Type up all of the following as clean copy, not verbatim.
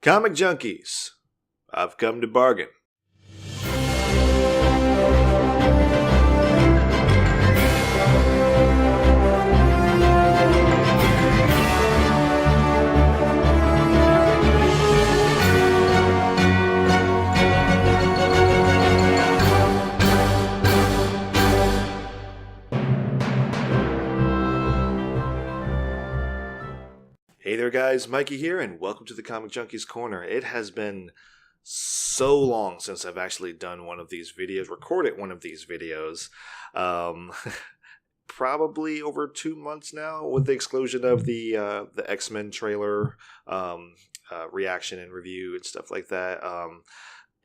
Comic junkies, I've come to bargain. Hey there guys, Mikey here, and welcome to the Comic Junkies Corner. It has been so long since I've actually done one of these videos, recorded one of these videos. Probably over 2 months now, with the exclusion of the X-Men trailer reaction and review and stuff like that.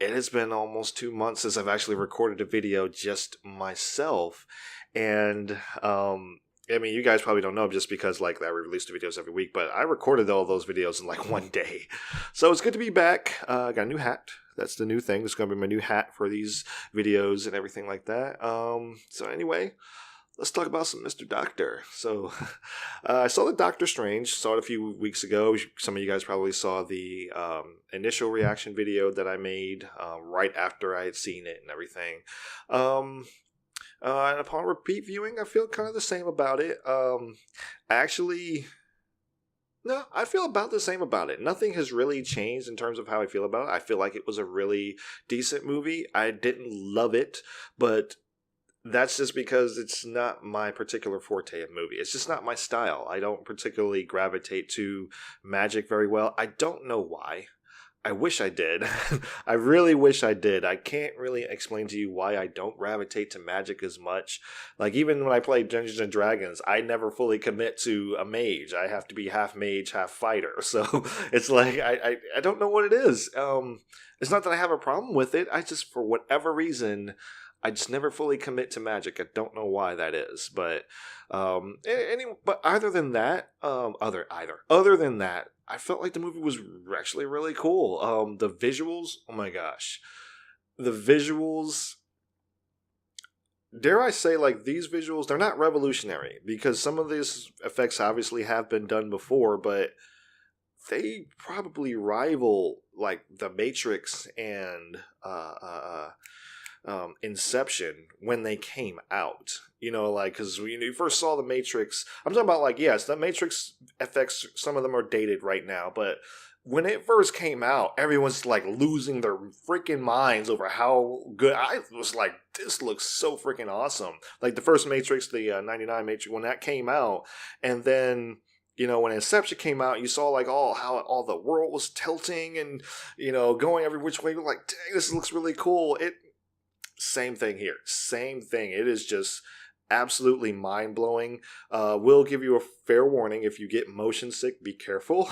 It has been almost 2 months since I've actually recorded a video just myself, and I mean, you guys probably don't know just because, I release the videos every week, but I recorded all those videos in, one day. So it's good to be back. I got a new hat. That's the new thing. It's going to be my new hat for these videos and everything like that. So anyway, let's talk about some Mr. Doctor. So I saw the Doctor Strange. Saw it a few weeks ago. Some of you guys probably saw the initial reaction video that I made right after I had seen it and everything. And upon repeat viewing, I feel kind of the same about it. I feel about the same about it. Nothing has really changed in terms of how I feel about it. I feel like it was a really decent movie. I didn't love it, but that's just because it's not my particular forte of movie. It's just not my style. I don't particularly gravitate to magic very well. I don't know why. I wish I did. I really wish I did. I can't really explain to you why I don't gravitate to magic as much. Even when I play Dungeons and Dragons, I never fully commit to a mage. I have to be half mage, half fighter. So it's I don't know what it is. It's not that I have a problem with it. I just, for whatever reason, I just never fully commit to magic. I don't know why that is, but but other than that, other than that, I felt like the movie was actually really cool. The visuals, oh my gosh, the visuals. Dare I say, these visuals, they're not revolutionary because some of these effects obviously have been done before, but they probably rival The Matrix and Inception when they came out. Because when you first saw The Matrix, I'm talking about yes, The Matrix effects, some of them are dated right now, but when it first came out, everyone's losing their freaking minds over how good. I was this looks so freaking awesome. The first Matrix, the 99 Matrix, when that came out, and then when Inception came out, you saw how all the world was tilting and going every which way. You're dang, this looks really cool. Same thing here. Same thing. It is just absolutely mind-blowing. We'll give you a fair warning. If you get motion sick, be careful.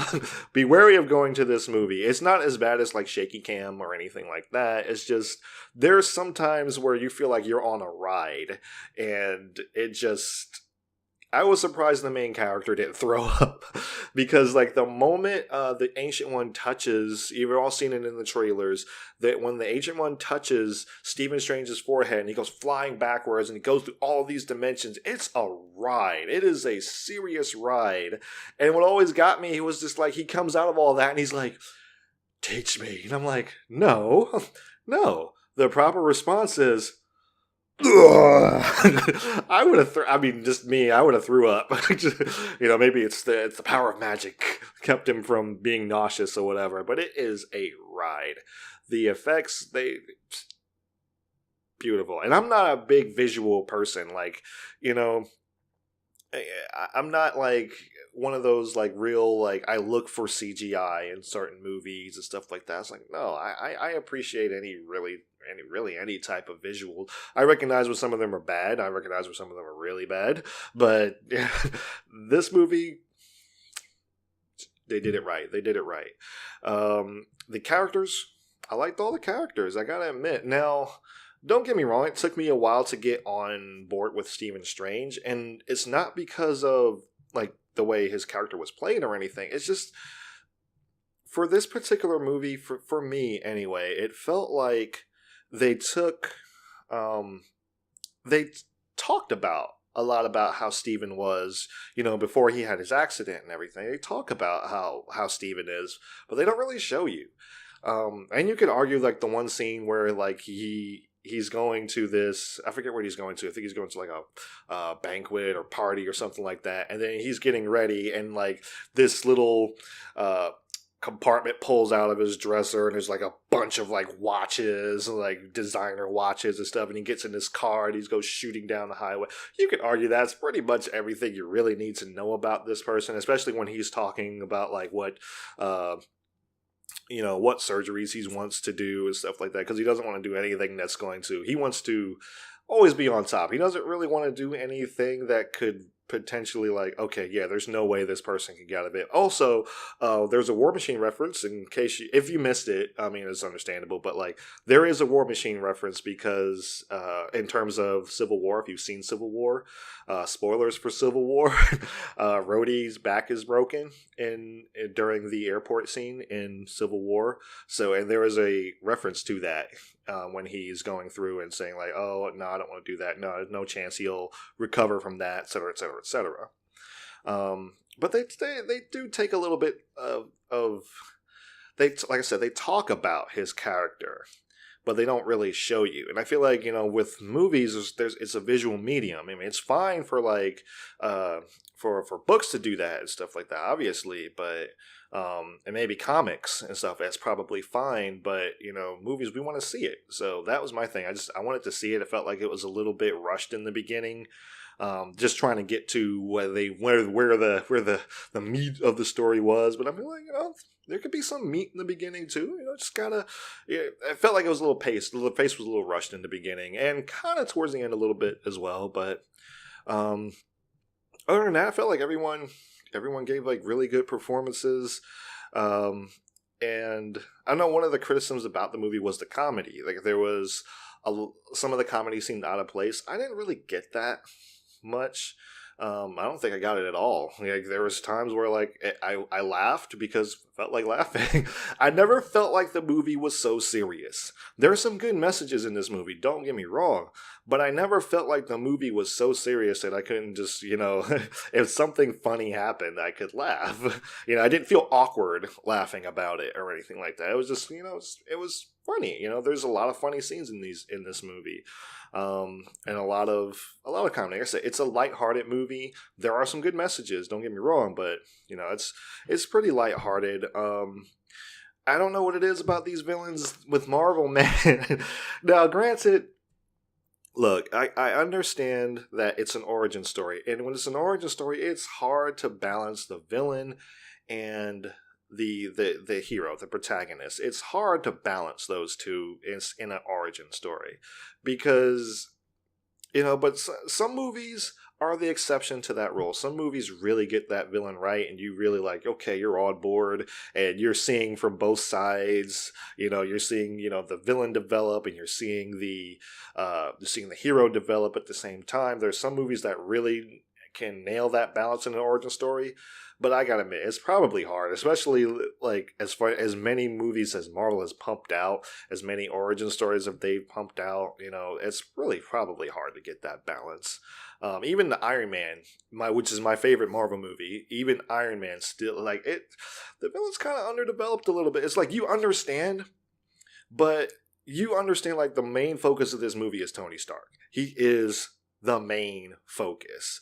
Be wary of going to this movie. It's not as bad as shaky cam or anything like that. It's just there's some times where you feel like you're on a ride, and it just... I was surprised the main character didn't throw up because the moment the Ancient One touches, you've all seen it in the trailers, that when the Ancient One touches Stephen Strange's forehead and he goes flying backwards and he goes through all these dimensions, it's a ride. It is a serious ride. And what always got me, he was just he comes out of all that and he's teach me. And I'm no. The proper response is, I would have. Just me. I would have threw up. Maybe it's the power of magic kept him from being nauseous or whatever. But it is a ride. The effects, beautiful. And I'm not a big visual person. I'm not one of those real I look for CGI in certain movies and stuff like that. It's no, I appreciate any type of visual. I recognize when some of them are bad. I recognize when some of them are really bad. But this movie, they did it right. The characters, I liked all the characters. I gotta admit. Now, don't get me wrong. It took me a while to get on board with Stephen Strange, and it's not because of the way his character was played or anything. It's just for this particular movie, for me anyway, it felt like they took they talked about a lot about how Steven was, before he had his accident and everything. They talk about how Steven is, but they don't really show you. And you could argue like the one scene where like he's going to this, I forget what he's going to. I think he's going to like a banquet or party or something like that. And then he's getting ready and like this little compartment pulls out of his dresser and there's like a bunch of like watches, like designer watches and stuff. And he gets in his car and he goes shooting down the highway. You could argue that's pretty much everything you really need to know about this person, especially when he's talking about like what surgeries he wants to do and stuff like that, because he doesn't want to do anything that's he wants to always be on top. He doesn't really want to do anything that could potentially like, okay, yeah, there's no way this person can get out of it. Also, there's a War Machine reference in case if you missed it. I mean, it's understandable, but like there is a War Machine reference because in terms of Civil War, if you've seen Civil War, spoilers for Civil War, Rhodey's back is broken during the airport scene in Civil War. So, and there is a reference to that when he's going through and saying like, oh no, I don't want to do that. No, there's no chance he'll recover from that, et cetera, et cetera, et cetera. But they do take a little bit of like I said, they talk about his character, but they don't really show you. And I feel like, with movies, it's a visual medium. I mean, it's fine for like for books to do that and stuff like that, obviously, but and maybe comics and stuff, that's probably fine. But movies, we want to see it. So that was my thing. I wanted to see it. It felt like it was a little bit rushed in the beginning. Just trying to get to where the meat of the story was. But I mean, like, there could be some meat in the beginning too. Just gotta. Yeah, it felt like it was a little paced. The pace was a little rushed in the beginning, and kind of towards the end a little bit as well. But other than that, I felt like everyone gave like really good performances. And I know one of the criticisms about the movie was the comedy. Like there was some of the comedy seemed out of place. I didn't really get that much. I don't think I got it at all. Like there was times where like I laughed because I felt like laughing. I never felt like the movie was so serious. There are some good messages in this movie, don't get me wrong, but I never felt like the movie was so serious that I couldn't just, if something funny happened, I could laugh. I didn't feel awkward laughing about it or anything like that. It was just, it was funny. There's a lot of funny scenes in this movie. And a lot of comedy. Like I said, it's a lighthearted movie. There are some good messages, don't get me wrong, but it's pretty lighthearted. I don't know what it is about these villains with Marvel, man. Now, granted, look, I understand that it's an origin story, and when it's an origin story, it's hard to balance the villain and the hero, the protagonist. It's hard to balance those two in an origin story because, but some movies are the exception to that rule. Some movies really get that villain right, and you really like, okay, you're on board, and you're seeing from both sides. You're seeing the villain develop, and you're seeing the hero develop at the same time. There's some movies that really can nail that balance in an origin story. But I gotta admit, it's probably hard, especially like as far as many movies as Marvel has pumped out, as many origin stories as they've pumped out. It's really probably hard to get that balance. Even the Iron Man, which is my favorite Marvel movie, even Iron Man still like it. The villain's kind of underdeveloped a little bit. It's like you understand, but you understand like the main focus of this movie is Tony Stark. He is the main focus.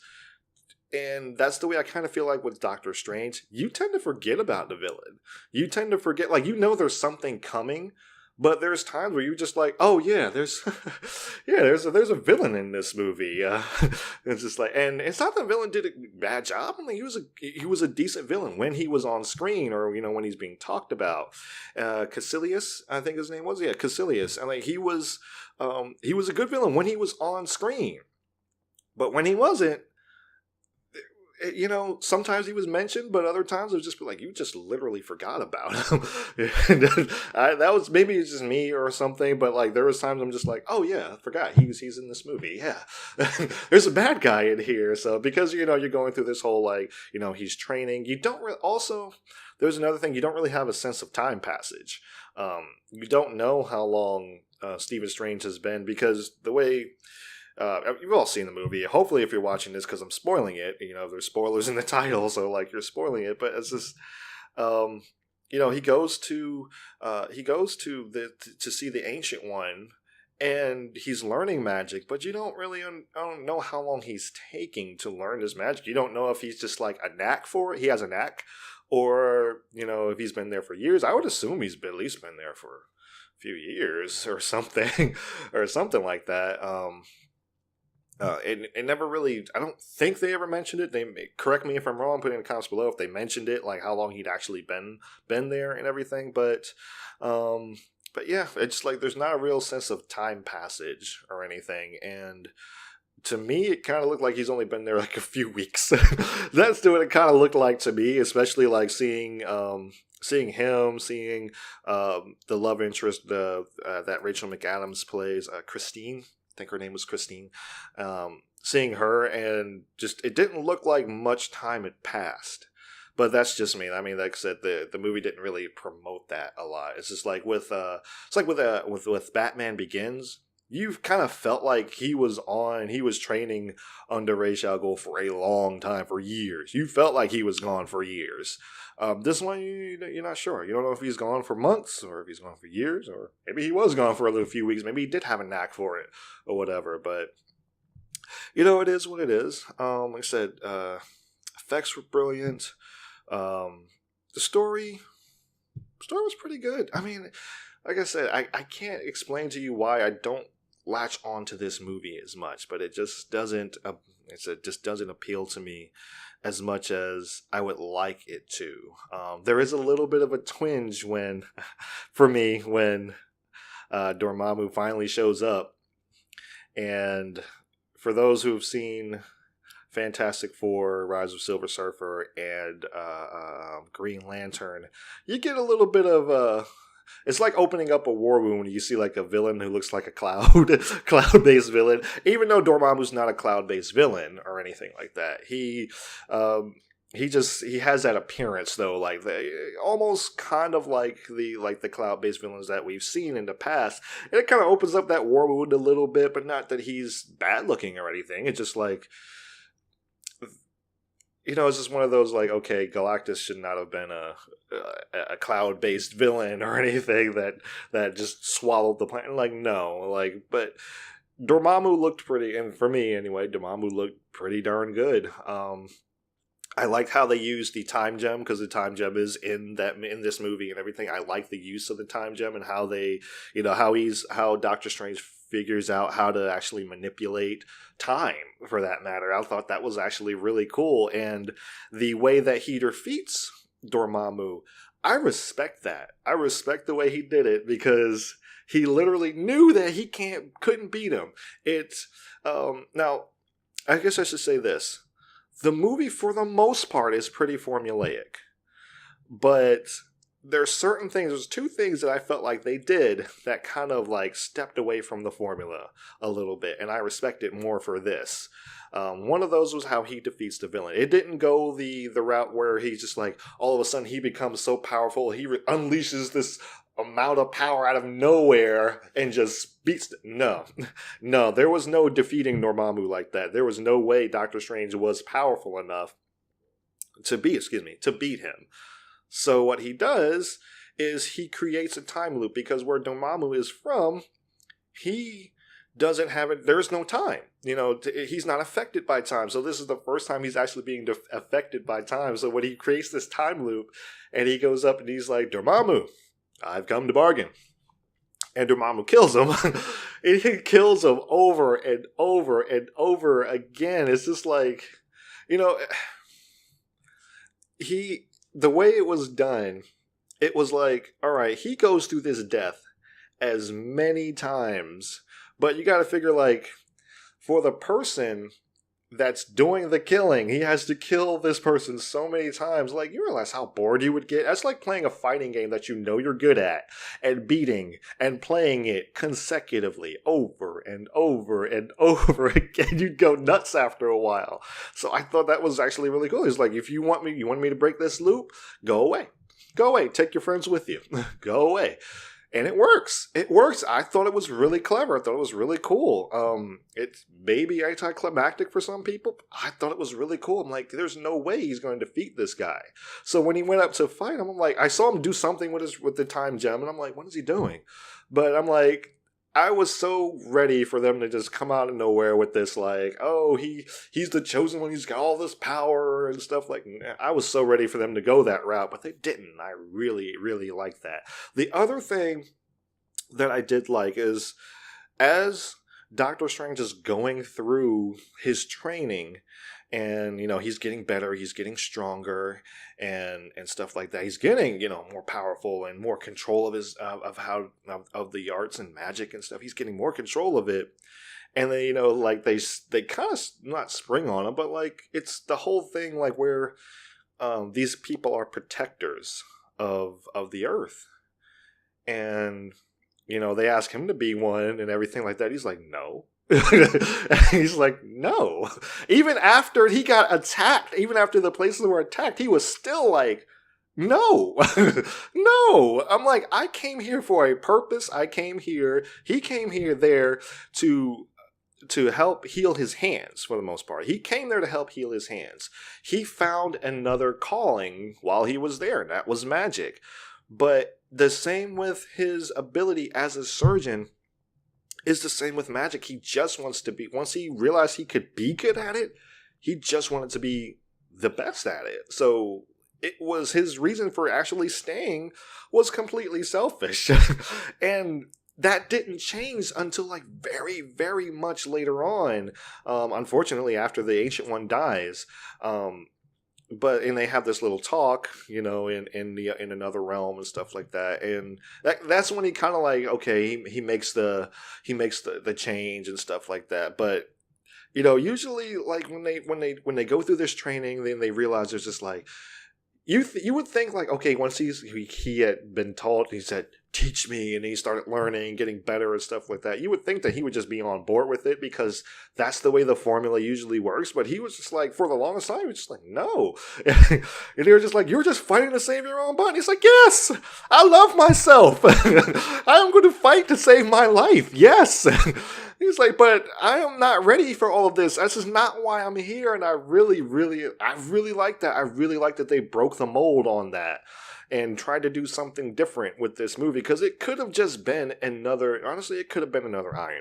And that's the way I kind of feel like with Doctor Strange. You tend to forget about the villain. You tend to forget, like, there's something coming, but there's times where you're just like, oh yeah, there's a villain in this movie. It's just like, and it's not that the villain did a bad job. I mean, he was a decent villain when he was on screen, or when he's being talked about. Caecilius, I think his name was, Caecilius, and like he was a good villain when he was on screen, but when he wasn't. Sometimes he was mentioned, but other times it was just like, you just literally forgot about him. That was, maybe it's just me or something, but like there was times I'm just like, oh yeah, I forgot he's in this movie. Yeah. There's a bad guy in here. So because, you're going through this whole, like, he's training, you don't really, also, there's another thing, you don't really have a sense of time passage. You don't know how long Stephen Strange has been, because the way you've all seen the movie. Hopefully, if you're watching this, because I'm spoiling it, there's spoilers in the title, so like you're spoiling it. But it's just, he goes to to see the Ancient One, and he's learning magic, but you don't really I don't know how long he's taking to learn this magic. You don't know if he's just like a knack for it. He has a knack, or if he's been there for years. I would assume he's at least been there for a few years or something, or something like that. It never really. I don't think they ever mentioned it. They correct me if I'm wrong. Put it in the comments below if they mentioned it, like how long he'd actually been there and everything. But yeah, it's like there's not a real sense of time passage or anything. And to me, it kind of looked like he's only been there like a few weeks. That's what it kind of looked like to me, especially like seeing him, seeing the love interest that Rachel McAdams plays, Christine. I think her name was Christine. Seeing her, and just it didn't look like much time had passed. But that's just me. I mean, like I said, the movie didn't really promote that a lot. It's just like with Batman Begins, you've kind of felt like he was training under Ra's al Ghul for a long time, for years. You felt like he was gone for years. This one, you're not sure. You don't know if he's gone for months or if he's gone for years, or maybe he was gone for a little few weeks. Maybe he did have a knack for it or whatever. But it is what it is. Like I said, effects were brilliant. The story was pretty good. I mean, like I said, I can't explain to you why I don't latch onto this movie as much, but it just doesn't appeal to me as much as I would like it to. There is a little bit of a twinge for me when Dormammu finally shows up, and for those who have seen Fantastic Four, Rise of Silver Surfer, and Green Lantern, you get a little bit of it's like opening up a war wound when you see like a villain who looks like a cloud-based villain. Even though Dormammu's not a cloud-based villain or anything like that, he has that appearance though, like almost kind of like the cloud-based villains that we've seen in the past. And it kind of opens up that war wound a little bit, but not that he's bad looking or anything. It's just like, it's just one of those like, okay, Galactus should not have been a cloud-based villain or anything that just swallowed the planet. Like, no, like, but Dormammu looked pretty, and for me anyway, Dormammu looked pretty darn good. I liked how they used the time gem, because the time gem is in this movie and everything. I like the use of the time gem and how they, how Doctor Strange figures out how to actually manipulate time, for that matter. I thought that was actually really cool. And the way that he defeats Dormammu, I respect that. I respect the way he did it, because he literally knew that he couldn't beat him. Now, I guess I should say this. The movie, for the most part, is pretty formulaic. But there's two things that I felt like they did that kind of like stepped away from the formula a little bit, and I respect it more for this. One of those was how he defeats the villain. It didn't go the route where he's just like, all of a sudden he becomes so powerful, he unleashes this amount of power out of nowhere and just beats no, there was no defeating Dormammu like that. There was no way Doctor Strange was powerful enough to beat him. So what he does is he creates a time loop, because where Dormammu is from, he doesn't have it. There's no time. He's not affected by time. So this is the first time he's actually being affected by time. So when he creates this time loop, and he goes up and he's like, Dormammu, I've come to bargain. And Dormammu kills him. And he kills him over and over and over again. It's just like, the way it was done, it was like, all right, he goes through this death as many times, but you got to figure, like, for the person that's doing the killing, he has to kill this person so many times. Like, you realize how bored you would get? That's like playing a fighting game that you know you're good at, and beating and playing it consecutively over and over and over again. You'd go nuts after a while. So I thought that was actually really cool. It's like, if you want me to break this loop, go away. Take your friends with you. Go away. And it works. It works. I thought it was really clever. I thought it was really cool. It's maybe anticlimactic for some people. I thought it was really cool. I'm like, there's no way he's going to defeat this guy. So when he went up to fight him, I'm like, I saw him do something with the time gem, and I'm like, what is he doing? But I'm like, I was so ready for them to just come out of nowhere with this, like, oh, he's the chosen one, he's got all this power and stuff. Like, I was so ready for them to go that route, but they didn't. I really, really like that. The other thing that I did like is, as Doctor Strange is going through his training, and he's getting better, he's getting stronger, and stuff like that. He's getting more powerful and more control of his of the arts and magic and stuff. He's getting more control of it, and they like they kind of not spring on him, but like it's the whole thing like where these people are protectors of the earth, and they ask him to be one and everything like that. He's like, no. He's like, no. Even after he got attacked, even after the places were attacked, he was still like, no. No. I'm like, I came here for a purpose. He came here there to help heal his hands, for the most part. He came there to help heal his hands. He found another calling while he was there, and that was magic. But the same with his ability as a surgeon is the same with magic. He just wants to be, once he realized he could be good at it, he just wanted to be the best at it. So it was his reason for actually staying was completely selfish. And that didn't change until like very, very much later on. Unfortunately, after the Ancient One dies. And they have this little talk, in another realm and stuff like that, and that's when he kind of like, okay, he makes the change and stuff like that. But usually like when they go through this training, then they realize there's just like you would think like, okay, once he had been taught, he said, teach me, and he started learning, getting better and stuff like that. You would think that he would just be on board with it because that's the way the formula usually works. But he was just like, for the longest time, he was just like, no. And they were just like, you're just fighting to save your own butt. And he's like, yes, I love myself. I'm going to fight to save my life. Yes. He's like, but I am not ready for all of this. This is not why I'm here. And I really like that. I really like that they broke the mold on that and tried to do something different with this movie, because it could have just been another Iron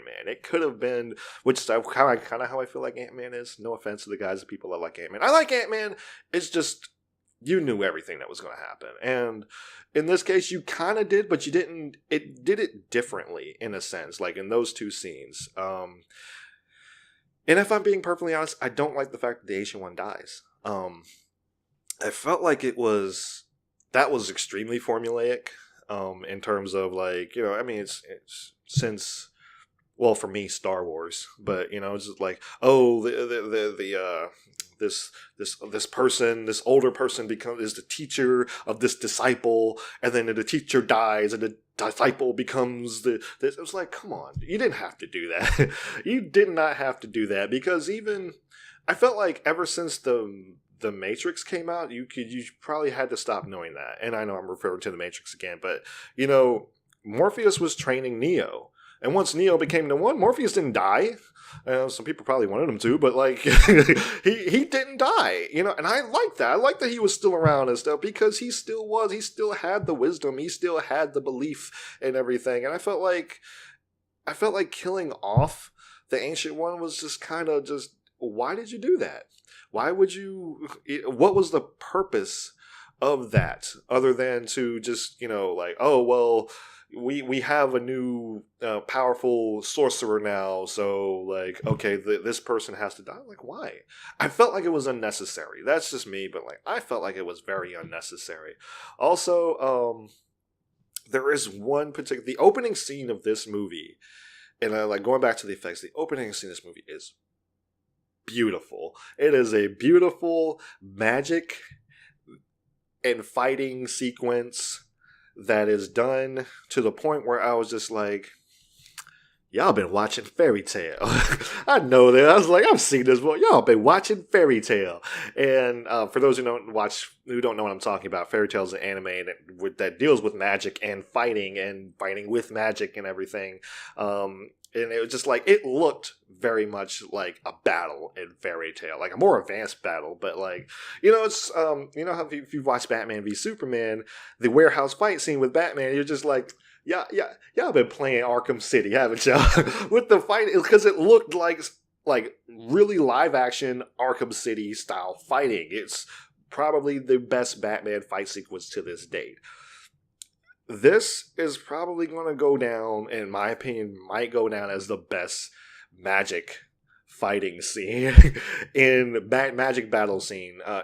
Man. It could have been, which is kind of how I feel like Ant-Man is. No offense to the guys and people that like Ant-Man. I like Ant-Man. It's just, you knew everything that was going to happen. And in this case, you kind of did, but you didn't. It did it differently, in a sense, like in those two scenes. And if I'm being perfectly honest, I don't like the fact that the Ancient One dies. I felt like that was extremely formulaic, in terms of like, I mean, it's since, well, for me, Star Wars, but it's just like, oh, this person, this older person is the teacher of this disciple, and then the teacher dies, and the disciple becomes this. It was like, come on, you didn't have to do that. You did not have to do that, because I felt like ever since the Matrix came out, you probably had to stop knowing that. And I know I'm referring to the Matrix again, but Morpheus was training Neo, and once Neo became the one, Morpheus didn't die. Some people probably wanted him to, but like he didn't die, and I like that. I like that he was still around and stuff, because he still had the wisdom, he still had the belief and everything. And I felt like killing off the Ancient One was just kind of just, why did you do that? Why would you? What was the purpose of that, other than to just, like, oh, well, we have a new powerful sorcerer now, so like, okay, this person has to die. Like, why? I felt like it was unnecessary. That's just me, but like, I felt like it was very unnecessary. Also, there is one particular, the opening scene of this movie, and like going back to the effects, the opening scene of this movie is beautiful. It is a beautiful magic and fighting sequence that is done to the point where I was just like, y'all been watching Fairy Tale. I know that. I was like, I've seen this. Well, y'all been watching Fairy Tale. And for those who don't know what I'm talking about, Fairy Tale is an anime that deals with magic and fighting with magic and everything. And it was just like, it looked very much like a battle in Fairy Tale, like a more advanced battle. But like, it's, how if you've watched Batman v Superman, the warehouse fight scene with Batman, you're just like, y'all been playing Arkham City, haven't y'all? With the fight, because it looked like really live action Arkham City style fighting. It's probably the best Batman fight sequence to this date. This is probably going to go down, in my opinion, might go down as the best magic fighting scene in magic battle scene. I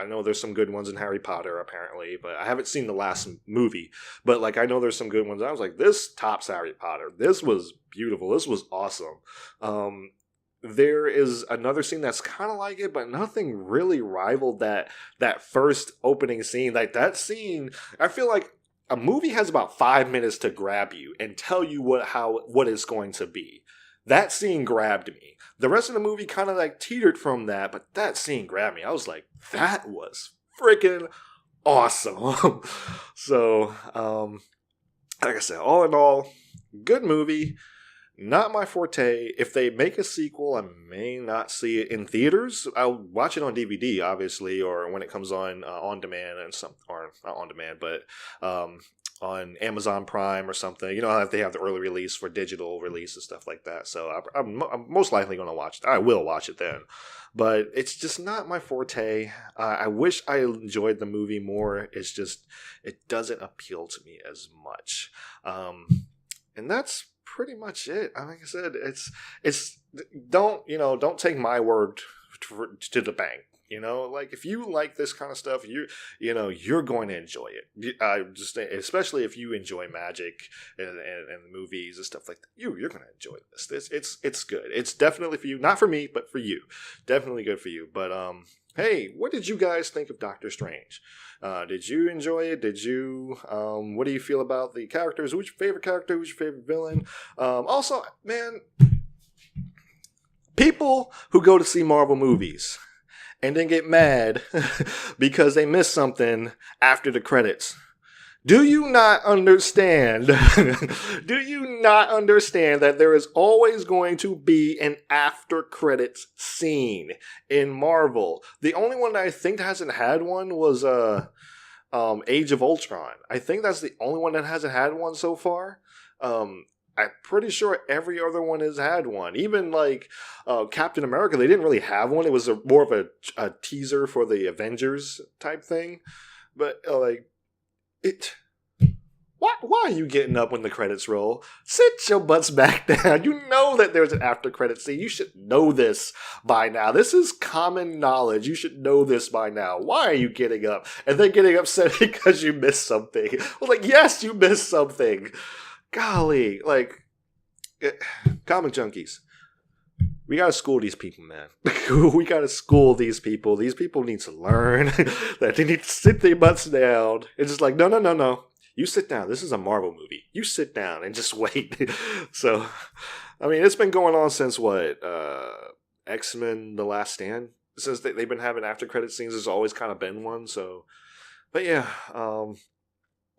know there's some good ones in Harry Potter apparently, but I haven't seen the last movie. But like, I know there's some good ones. I was like, this tops Harry Potter. This was beautiful. This was awesome. There is another scene that's kind of like it, but nothing really rivaled that first opening scene. Like that scene, I feel like a movie has about 5 minutes to grab you and tell you what it's going to be. That scene grabbed me. The rest of the movie kind of like teetered from that, but that scene grabbed me. I was like, that was freaking awesome. So, like I said, all in all, good movie. Not my forte. If they make a sequel, I may not see it in theaters. I'll watch it on DVD, obviously, or when it comes on demand or not on demand, but on Amazon Prime or something. You know, they have the early release for digital release and stuff like that. So I'm most likely going to watch it. I will watch it then. But it's just not my forte. I wish I enjoyed the movie more. It's just, it doesn't appeal to me as much. And that's pretty much it. Like I said, it's don't take my word to the bank. Like if you like this kind of stuff, you're going to enjoy it. Especially if you enjoy magic and movies and stuff like that, you're going to enjoy this. It's good. It's definitely for you, not for me, but for you. Definitely good for you. But hey, what did you guys think of Doctor Strange? Did you enjoy it? What do you feel about the characters? Who's your favorite character? Who's your favorite villain? Also, man, people who go to see Marvel movies and then get mad because they missed something after the credits. Do you not understand? Do you not understand that there is always going to be an after credits scene in Marvel? The only one that I think hasn't had one was Age of Ultron. I think that's the only one that hasn't had one so far. I'm pretty sure every other one has had one. Even like Captain America, they didn't really have one. It was more of a teaser for the Avengers type thing. But why are you getting up when the credits roll? Sit your butts back down. You know that there's an after credits scene. You should know this by now. This is common knowledge. You should know this by now. Why are you getting up? And then getting upset because you missed something. Well, yes, you missed something. Golly, comic junkies. We gotta school these people, man. We gotta school these people. These people need to learn that they need to sit their butts down. It's just like, no. You sit down. This is a Marvel movie. You sit down and just wait. So, I mean, it's been going on since what? X-Men: The Last Stand? Since they've been having after credit scenes, there's always kind of been one. So, but yeah,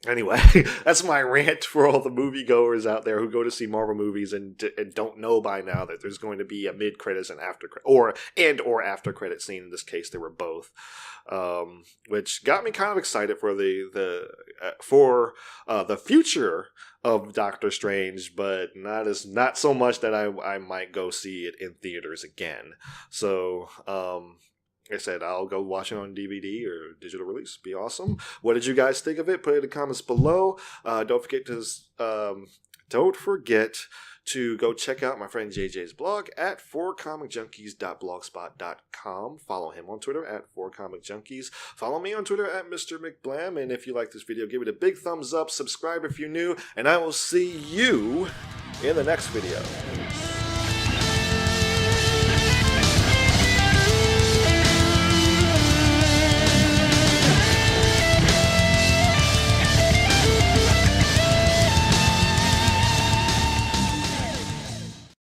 anyway, that's my rant for all the moviegoers out there who go to see Marvel movies and don't know by now that there's going to be a mid-credits and or after credit scene. In this case, there were both, which got me kind of excited for the future of Doctor Strange, but not so much that I might go see it in theaters again. So, like I said, I'll go watch it on DVD or digital release. Be awesome. What did you guys think of it? Put it in the comments below. Don't forget to go check out my friend JJ's blog at 4comicjunkies.blogspot.com. Follow him on Twitter at 4comicjunkies. Follow me on Twitter at Mr. McBlam. And if you like this video, give it a big thumbs up. Subscribe if you're new. And I will see you in the next video.